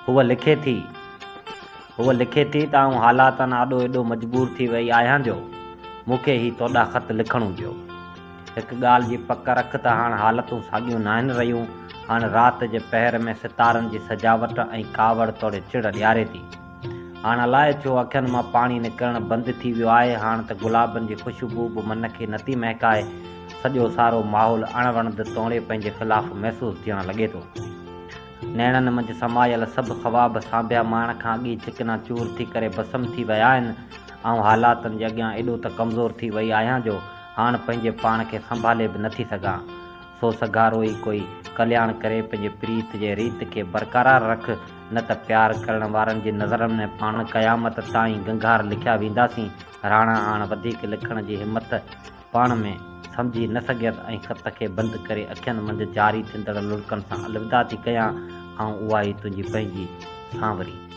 हूअ लिखे थी त आऊं हालातनि आॾो एॾो मजबूर थी वई आहियां जो मूंखे ही तोॾा ख़त लिखणु ॾियो। हिकु ॻाल्हि जी पक रख त हाणे हालतूं साॻियूं न आहिनि रहियूं। हाणे राति जे पहर में सितारनि जी सजावट ऐं कावड़ तोड़े चिड़ ॾियारे थी। हाणे अलाए छो अखियुनि मां पाणी निकिरणु बंदि थी वियो आहे। हाणे त गुलाबनि जी ख़ुशबू बि मन खे नथी महकाए। सॼो सारो माहौल अणवणद तोड़े पंहिंजे ख़िलाफ़ु महसूसु थियणु लॻे थो। नैणनि मंझि समायल सभु ख़्वाब सांभिया माण खां अॻी चिकना चूर थी करे भस्म थी विया आहिनि। ऐं हालातनि जे अॻियां एॾो त कमज़ोर थी वई आहियां जो हाणे पंहिंजे पाण खे संभाले बि नथी सघां। सो सघारो ई कोई कल्याण करे पंहिंजे प्रीत जे रीत खे बरक़रार रख, न त प्यार करण वारनि जी नज़रनि में पाण क़यामत ताईं गंगार लिखिया वेंदासीं। राणा हाणे वधीक लिखण जी हिमत पाण में सम्झी न सघियसि ऐं ख़त खे बंदि करे अखियुनि मंझि जारी थींदड़ लुड़कनि सां अलविदा थी कयां। ऐं उहा ई तुंहिंजी पंहिंजी सांवरी।